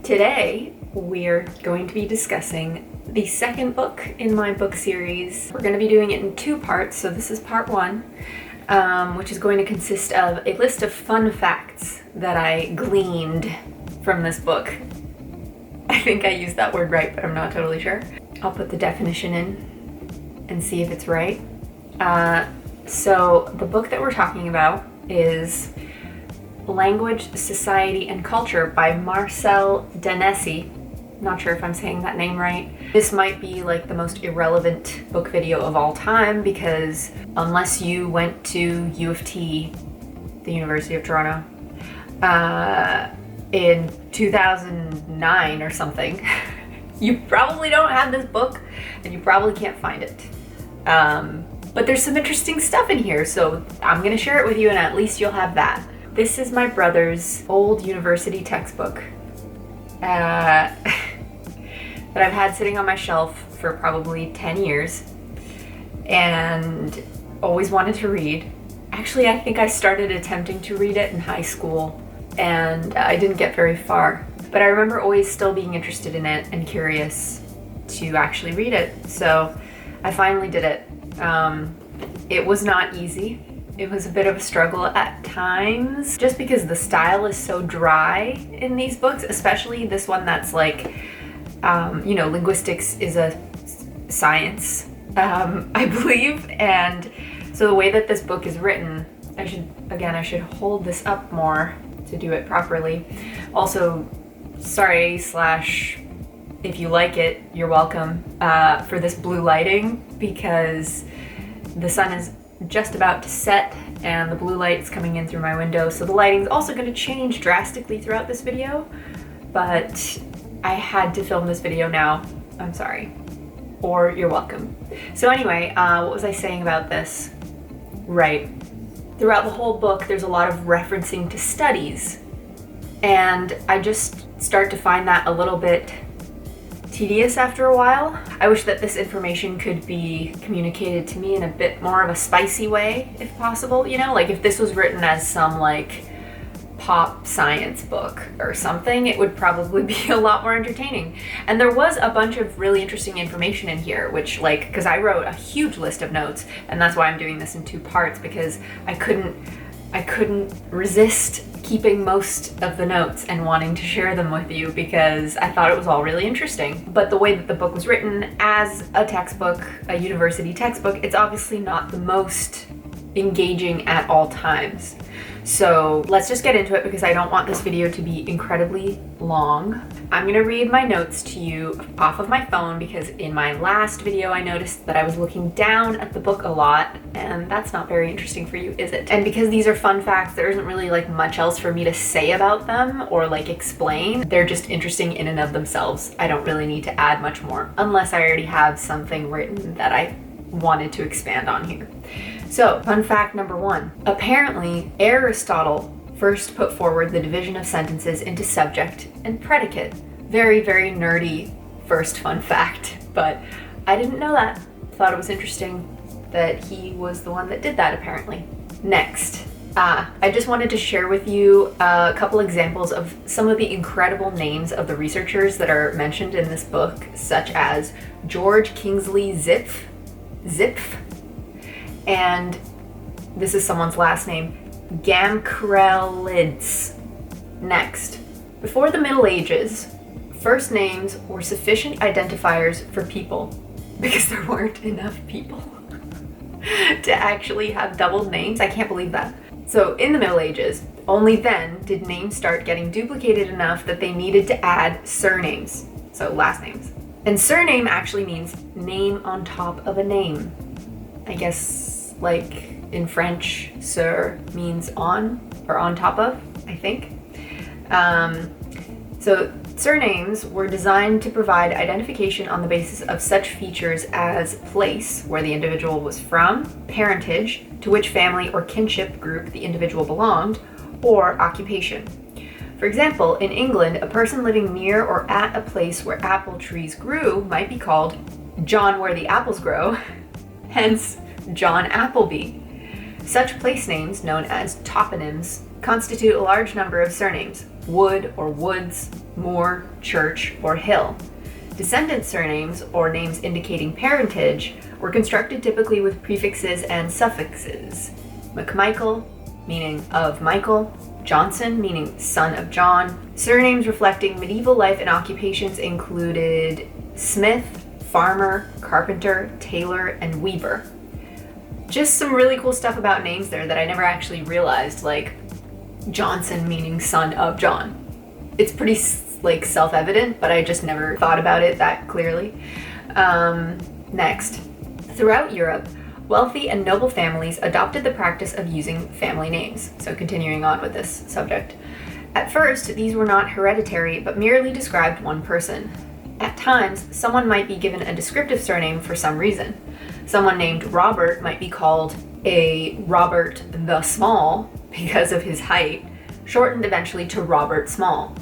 Today, we're going to be discussing the second book in my book series. We're going to be doing it in two parts, so this is part one, which is going to consist of a list of fun facts that I gleaned from this book. I think I used that word right, but I'm not totally sure. I'll put the definition in and see if it's right. So the book that we're talking about is Language, Society, and Culture by Marcel Danesi. Not sure if I'm saying that name right. This might be like the most irrelevant book video of all time because unless you went to U of T, the University of Toronto, in 2009 or something, you probably don't have this book and you probably can't find it. But there's some interesting stuff in here, so I'm gonna share it with you and at least you'll have that. This is my brother's old university textbook that I've had sitting on my shelf for probably 10 years and always wanted to read. Actually, I think I started attempting to read it in high school and I didn't get very far. But I remember always still being interested in it and curious to actually read it. So I finally did it. It was not easy. It was a bit of a struggle at times, just because the style is so dry in these books, especially this one that's like, linguistics is a science, I believe. And so the way that this book is written, I should hold this up more to do it properly. Also, sorry / if you like it, you're welcome, for this blue lighting, because the sun is just about to set and the blue light is coming in through my window, so the lighting's also going to change drastically throughout this video, but I had to film this video now. I'm sorry. Or you're welcome. So anyway, what was I saying about this? Right. Throughout the whole book, there's a lot of referencing to studies, and I just start to find that a little bit tedious after a while. I wish that this information could be communicated to me in a bit more of a spicy way, if possible. You know, like if this was written as some like pop science book or something, it would probably be a lot more entertaining. And there was a bunch of really interesting information in here, which because I wrote a huge list of notes, and that's why I'm doing this in two parts, because I couldn't resist keeping most of the notes and wanting to share them with you because I thought it was all really interesting. But the way that the book was written as a textbook, a university textbook, it's obviously not the most engaging at all times. So let's just get into it because I don't want this video to be incredibly long. I'm gonna read my notes to you off of my phone because in my last video I noticed that I was looking down at the book a lot, and that's not very interesting for you, is it? And because these are fun facts, there isn't really like much else for me to say about them or like explain. They're just interesting in and of themselves. I don't really need to add much more unless I already have something written that I wanted to expand on here. So, fun fact number one. Apparently, Aristotle first put forward the division of sentences into subject and predicate. Very, very nerdy first fun fact, but I didn't know that. Thought it was interesting that he was the one that did that, apparently. Next, I just wanted to share with you a couple examples of some of the incredible names of the researchers that are mentioned in this book, such as George Kingsley Zipf, and this is someone's last name, Gamkrelidze. Next, before the Middle Ages, first names were sufficient identifiers for people because there weren't enough people to actually have doubled names. I can't believe that. So in the Middle Ages, only then did names start getting duplicated enough that they needed to add surnames, so last names. And surname actually means name on top of a name. I guess like in French, sur means on or on top of, I think. So surnames were designed to provide identification on the basis of such features as place, where the individual was from, parentage, to which family or kinship group the individual belonged, or occupation. For example, in England, a person living near or at a place where apple trees grew might be called John where the apples grow, hence John Appleby. Such place names, known as toponyms, constitute a large number of surnames: Wood or Woods, Moore, Church, or Hill. Descendant surnames, or names indicating parentage, were constructed typically with prefixes and suffixes. McMichael, meaning of Michael; Johnson, meaning son of John. Surnames reflecting medieval life and occupations included Smith, farmer, carpenter, tailor, and weaver. Just some really cool stuff about names there that I never actually realized, like Johnson meaning son of John. It's pretty self-evident, but I just never thought about it that clearly. Next. Throughout Europe, wealthy and noble families adopted the practice of using family names. So continuing on with this subject. At first, these were not hereditary, but merely described one person. At times, someone might be given a descriptive surname for some reason. Someone named Robert might be called a Robert the Small because of his height, shortened eventually to Robert Small.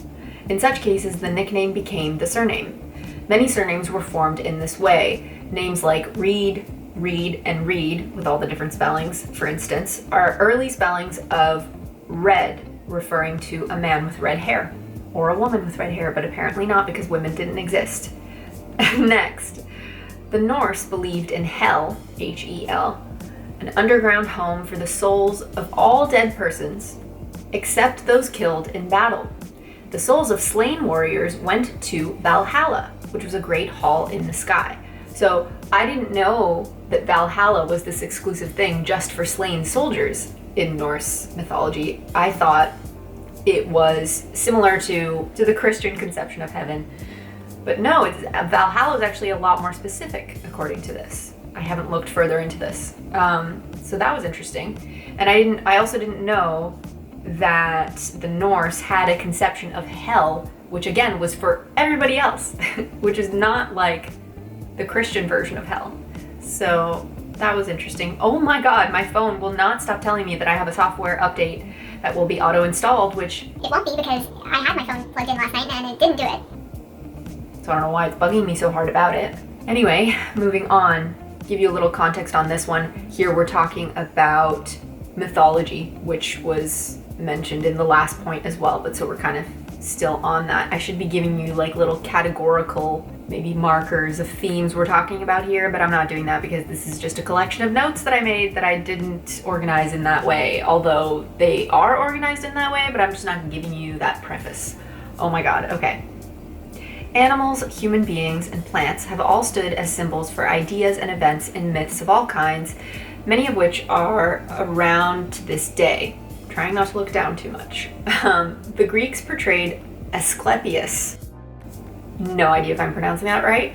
In such cases, the nickname became the surname. Many surnames were formed in this way. Names like Reid, Reid, and Reid, with all the different spellings, for instance, are early spellings of red, referring to a man with red hair, or a woman with red hair, but apparently not because women didn't exist. Next, the Norse believed in Hell, H-E-L, an underground home for the souls of all dead persons, except those killed in battle. The souls of slain warriors went to Valhalla, which was a great hall in the sky. So I didn't know that Valhalla was this exclusive thing just for slain soldiers in Norse mythology. I thought it was similar to the Christian conception of heaven. But no, Valhalla is actually a lot more specific, according to this. I haven't looked further into this. So that was interesting. And I also didn't know that the Norse had a conception of hell, which again was for everybody else, which is not like the Christian version of hell. So that was interesting. Oh my god, my phone will not stop telling me that I have a software update that will be auto-installed, which it won't be because I had my phone plugged in last night and it didn't do it. So I don't know why it's bugging me so hard about it. Anyway, moving on, give you a little context on this one. Here we're talking about mythology, which was mentioned in the last point as well, but so we're kind of still on that. I should be giving you like little categorical maybe markers of themes we're talking about here, but I'm not doing that because this is just a collection of notes that I made that I didn't organize in that way, although they are organized in that way, but I'm just not giving you that preface. Oh my god, okay. Animals, human beings, and plants have all stood as symbols for ideas and events in myths of all kinds, many of which are around to this day. Trying not to look down too much. The Greeks portrayed Asclepius, no idea if I'm pronouncing that right,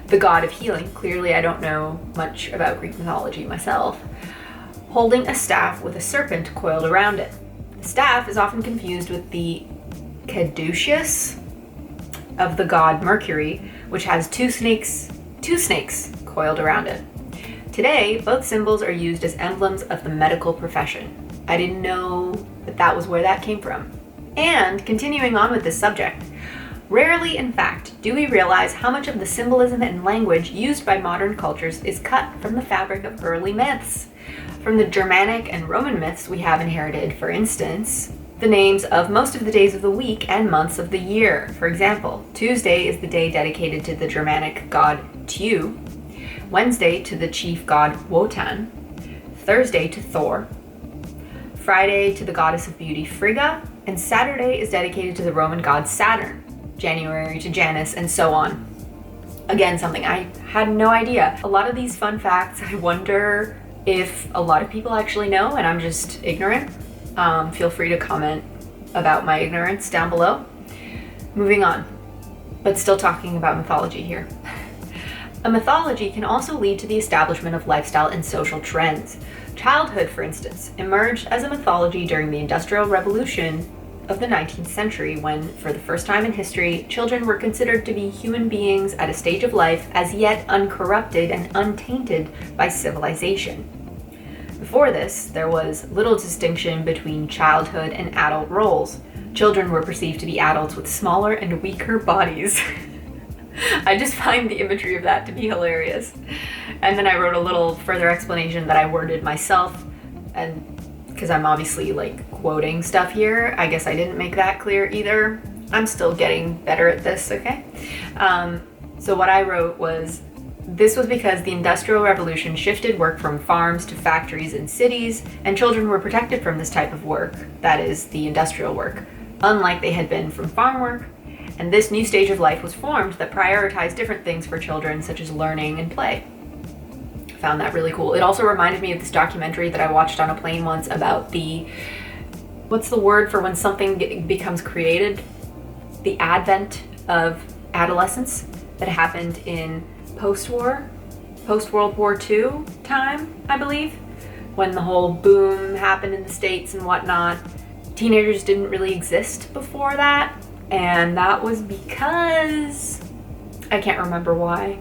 the god of healing. Clearly I don't know much about Greek mythology myself, holding a staff with a serpent coiled around it. The staff is often confused with the caduceus of the god Mercury, which has two snakes coiled around it. Today, both symbols are used as emblems of the medical profession. I didn't know that was where that came from. And continuing on with this subject, rarely, in fact, do we realize how much of the symbolism and language used by modern cultures is cut from the fabric of early myths. From the Germanic and Roman myths we have inherited, for instance, the names of most of the days of the week and months of the year. For example, Tuesday is the day dedicated to the Germanic god Tu, Wednesday to the chief god Wotan, Thursday to Thor, Friday to the goddess of beauty Frigga, and Saturday is dedicated to the Roman god Saturn, January to Janus, and so on. Again, something I had no idea. A lot of these fun facts, I wonder if a lot of people actually know and I'm just ignorant. Feel free to comment about my ignorance down below. Moving on, but still talking about mythology here. A mythology can also lead to the establishment of lifestyle and social trends. Childhood, for instance, emerged as a mythology during the Industrial Revolution of the 19th century when, for the first time in history, children were considered to be human beings at a stage of life as yet uncorrupted and untainted by civilization. Before this, there was little distinction between childhood and adult roles. Children were perceived to be adults with smaller and weaker bodies. I just find the imagery of that to be hilarious. And then I wrote a little further explanation that I worded myself, and because I'm obviously like quoting stuff here. I guess I didn't make that clear either. I'm still getting better at this, okay? So what I wrote was, this was because the Industrial Revolution shifted work from farms to factories and cities, and children were protected from this type of work, that is, the industrial work, unlike they had been from farm work, and this new stage of life was formed that prioritized different things for children, such as learning and play. I found that really cool. It also reminded me of this documentary that I watched on a plane once about what's the word for when something becomes created? The advent of adolescence that happened in post-World War II time, I believe, when the whole boom happened in the States and whatnot. Teenagers didn't really exist before that, and that was because I can't remember why.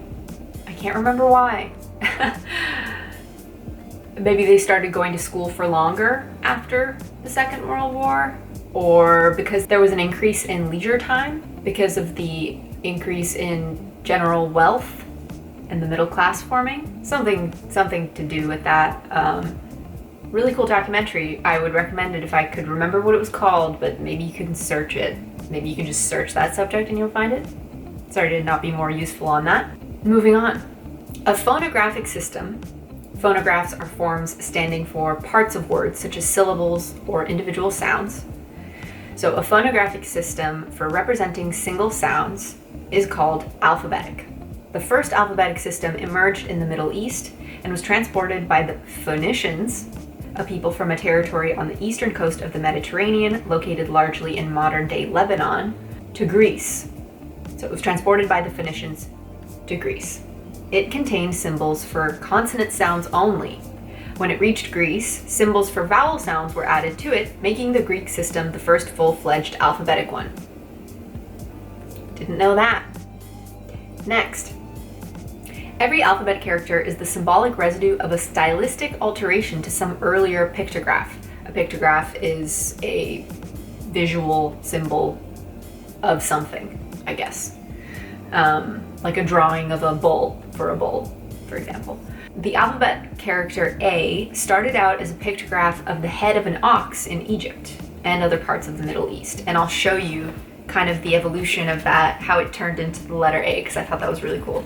Maybe they started going to school for longer after the Second World War, or because there was an increase in leisure time because of the increase in general wealth and the middle class forming. Something to do with that. Really cool documentary. I would recommend it if I could remember what it was called, but maybe you can search it. Maybe you can just search that subject and you'll find it. Sorry to not be more useful on that. Moving on. A phonographic system. Phonographs are forms standing for parts of words, such as syllables or individual sounds. So a phonographic system for representing single sounds is called alphabetic. The first alphabetic system emerged in the Middle East and was transported by the Phoenicians, a people from a territory on the eastern coast of the Mediterranean, located largely in modern-day Lebanon, to Greece. So it was transported by the Phoenicians to Greece. It contained symbols for consonant sounds only. When it reached Greece, symbols for vowel sounds were added to it, making the Greek system the first full-fledged alphabetic one. Didn't know that. Next. Every alphabet character is the symbolic residue of a stylistic alteration to some earlier pictograph. A pictograph is a visual symbol of something, I guess. Like a drawing of a bull, for example. The alphabet character A started out as a pictograph of the head of an ox in Egypt and other parts of the Middle East. And I'll show you kind of the evolution of that, how it turned into the letter A, because I thought that was really cool.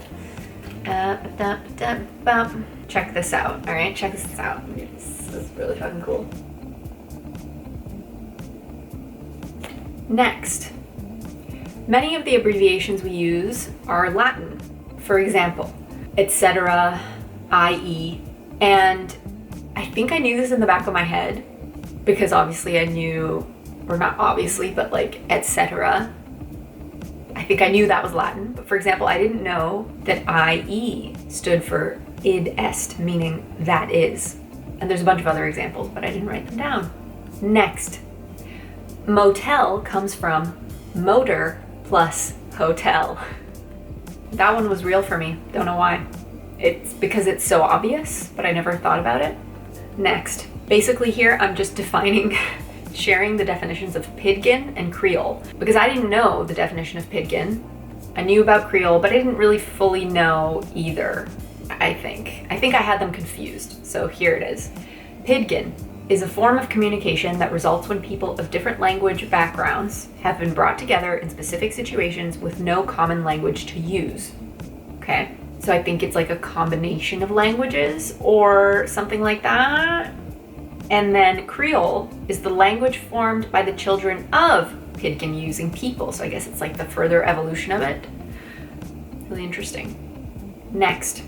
Check this out, all right? Check this out. This is really fucking cool. Next, many of the abbreviations we use are Latin. For example, etc., i.e., and I think I knew this in the back of my head because obviously I knew, or not obviously, but like etc. I think I knew that was Latin, but for example, I didn't know that IE stood for id est, meaning that is. And there's a bunch of other examples, but I didn't write them down. Next, motel comes from motor plus hotel. That one was real for me, don't know why. It's because it's so obvious, but I never thought about it. Next, basically here I'm just sharing the definitions of Pidgin and Creole, because I didn't know the definition of Pidgin. I knew about Creole, but I didn't really fully know either, I think. I had them confused, so here it is. Pidgin is a form of communication that results when people of different language backgrounds have been brought together in specific situations with no common language to use. Okay, so I think it's like a combination of languages or something like that. And then Creole is the language formed by the children of Pidgin using people. So I guess it's like the further evolution of it. Really interesting. Next,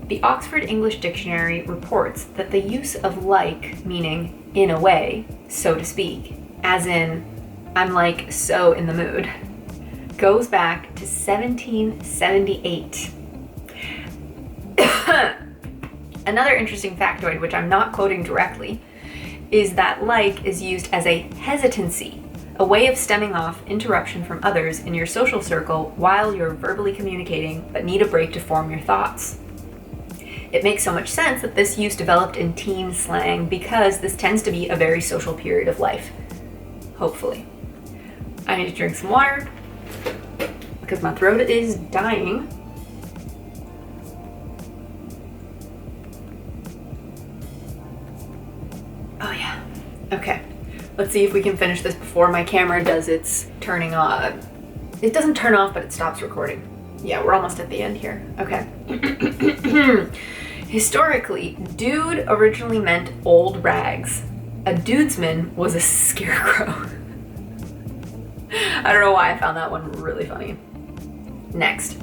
the Oxford English Dictionary reports that the use of like, meaning in a way, so to speak, as in I'm like so in the mood, goes back to 1778. Another interesting factoid, which I'm not quoting directly, is that like is used as a hesitancy, a way of stemming off interruption from others in your social circle while you're verbally communicating but need a break to form your thoughts. It makes so much sense that this use developed in teen slang because this tends to be a very social period of life. Hopefully. I need to drink some water because my throat is dying. Oh Let's see if we can finish this before my camera does its turning off. It doesn't turn off, but it stops recording. Yeah, we're almost at the end here. Okay. Historically, dude originally meant old rags. A dudesman was a scarecrow. I don't know why I found that one really funny. Next.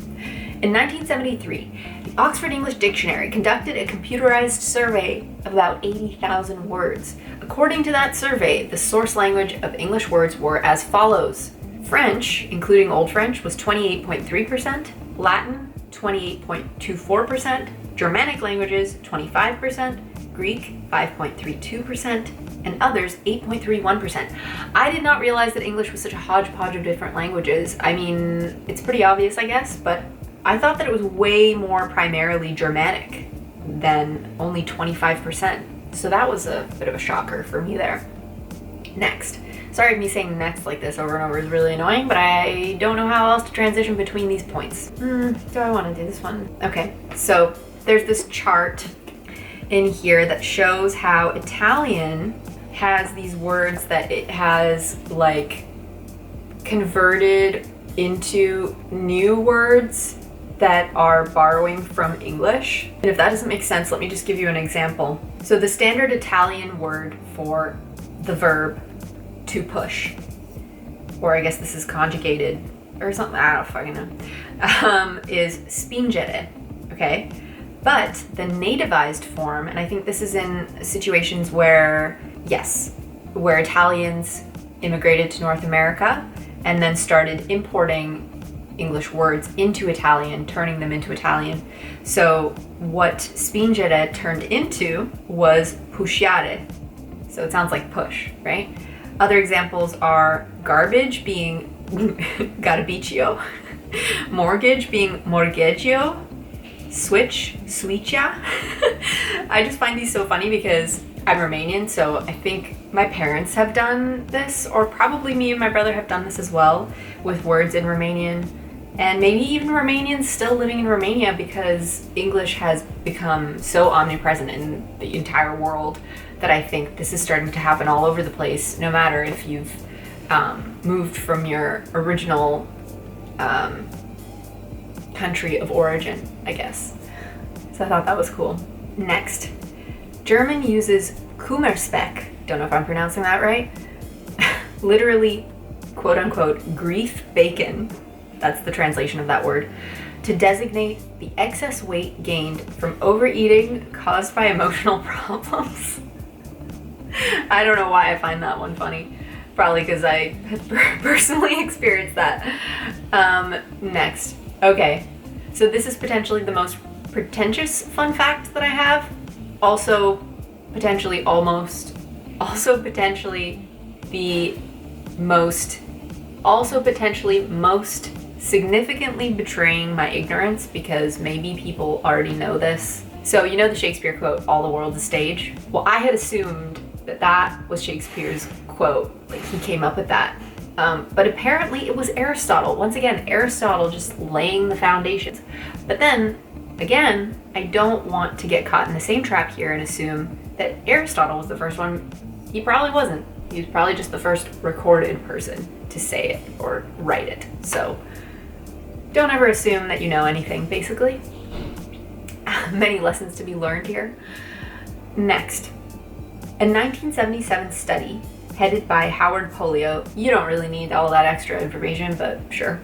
In 1973, the Oxford English Dictionary conducted a computerized survey of about 80,000 words. According to that survey, the source language of English words were as follows. French, including Old French, was 28.3%, Latin, 28.24%, Germanic languages, 25%, Greek, 5.32%, and others, 8.31%. I did not realize that English was such a hodgepodge of different languages. I mean, it's pretty obvious, I guess, but I thought that it was way more primarily Germanic than only 25%. So that was a bit of a shocker for me there. Next. Sorry if me saying next like this over and over is really annoying, but I don't know how else to transition between these points. Do I want to do this one? Okay, so there's this chart in here that shows how Italian has these words that it has like converted into new words that are borrowing from English. And if that doesn't make sense, let me just give you an example. So the standard Italian word for the verb to push, or I guess this is conjugated or something, I don't fucking know, is spingere, okay? But the nativized form, and I think this is in situations where, yes, where Italians immigrated to North America and then started importing English words into Italian, turning them into Italian. So what spingere turned into was pusciare. So it sounds like push, right? Other examples are garbage being garbiccio, mortgage being mortgagio, switch, switcha. I just find these so funny because I'm Romanian, so I think my parents have done this, or probably me and my brother have done this as well with words in Romanian, and maybe even Romanians still living in Romania, because English has become so omnipresent in the entire world that I think this is starting to happen all over the place, no matter if you've moved from your original country of origin, I guess. So I thought that was cool. Next, German uses Kummerspeck, don't know if I'm pronouncing that right, literally, quote unquote, grief bacon, that's the translation of that word, to designate the excess weight gained from overeating caused by emotional problems. I don't know why I find that one funny. Probably because I have personally experienced that. Next. Okay. So this is potentially the most pretentious fun fact that I have. Also potentially most significantly betraying my ignorance, because maybe people already know this. So you know the Shakespeare quote, "All the world's a stage"? Well, I had assumed that that was Shakespeare's quote, like he came up with that. But apparently it was Aristotle. Once again, Aristotle just laying the foundations. But then, again, I don't want to get caught in the same trap here and assume that Aristotle was the first one. He probably wasn't. He was probably just the first recorded person to say it or write it. So don't ever assume that you know anything, basically. Many lessons to be learned here. Next. A 1977 study headed by Howard Polio, you don't really need all that extra information, but sure,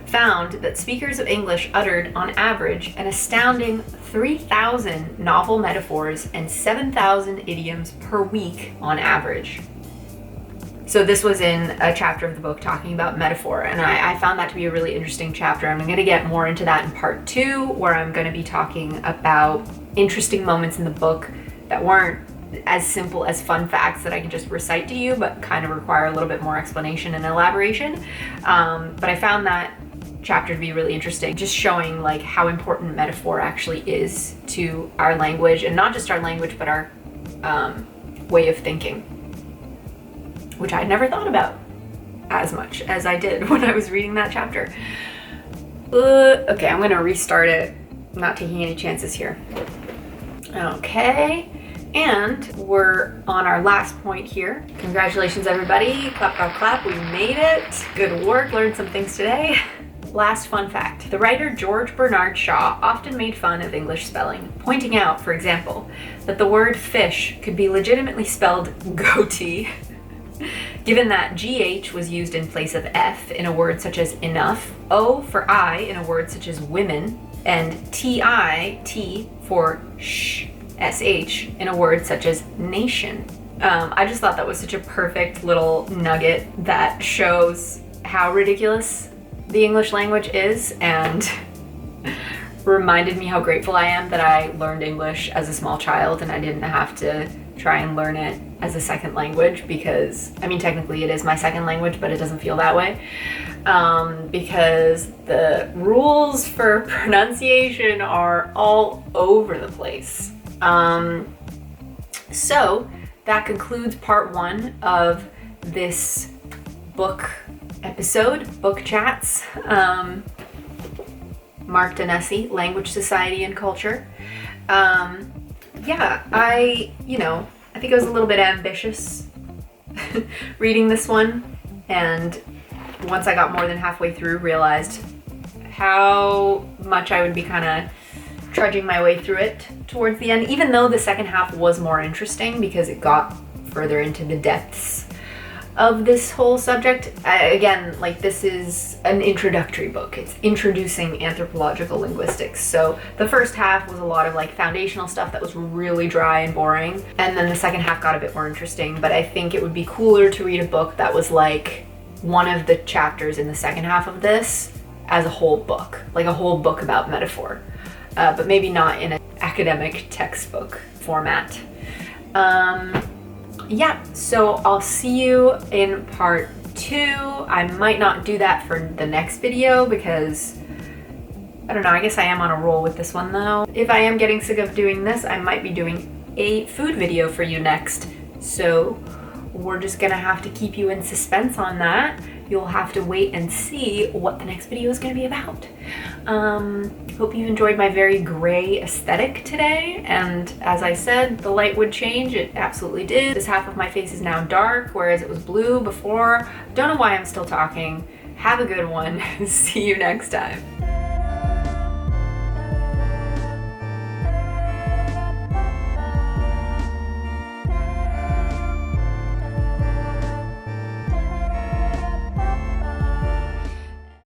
found that speakers of English uttered, on average, an astounding 3,000 novel metaphors and 7,000 idioms per week on average. So this was in a chapter of the book talking about metaphor, and I found that to be a really interesting chapter. I'm going to get more into that in part 2, where I'm going to be talking about interesting moments in the book that weren't as simple as fun facts that I can just recite to you, but kind of require a little bit more explanation and elaboration. But I found that chapter to be really interesting, just showing like how important metaphor actually is to our language, and not just our language, but our way of thinking, which I had never thought about as much as I did when I was reading that chapter. Okay, I'm gonna restart it. I'm not taking any chances here. Okay. And we're on our last point here. Congratulations, everybody. Clap, clap, clap. We made it. Good work. Learned some things today. Last fun fact. The writer George Bernard Shaw often made fun of English spelling, pointing out, for example, that the word fish could be legitimately spelled goatee, given that GH was used in place of F in a word such as enough, O for I in a word such as women, and TI, T for sh, SH in a word such as nation. I just thought that was such a perfect little nugget that shows how ridiculous the English language is, and reminded me how grateful I am that I learned English as a small child and I didn't have to try and learn it as a second language, because, I mean, technically it is my second language, but it doesn't feel that way, because the rules for pronunciation are all over the place. So that concludes part 1 of this book episode, Book Chats, Mark Danesi, Language, Society, and Culture. Yeah, I think I was a little bit ambitious reading this one, and once I got more than halfway through, realized how much I would be kind of trudging my way through it towards the end, even though the second half was more interesting because it got further into the depths of this whole subject. Again, like, this is an introductory book. It's introducing anthropological linguistics. So the first half was a lot of like foundational stuff that was really dry and boring. And then the second half got a bit more interesting. But I think it would be cooler to read a book that was like one of the chapters in the second half of this as a whole book, like a whole book about metaphor. But maybe not in an academic textbook format. Yeah, so I'll see you in part 2. I might not do that for the next video because, I don't know, I guess I am on a roll with this one though. If I am getting sick of doing this, I might be doing a food video for you next. So we're just gonna have to keep you in suspense on that. You'll have to wait and see what the next video is gonna be about. Hope you enjoyed my very gray aesthetic today, and as I said, the light would change. It absolutely did. This half of my face is now dark, whereas it was blue before. Don't know why I'm still talking. Have a good one. See you next time.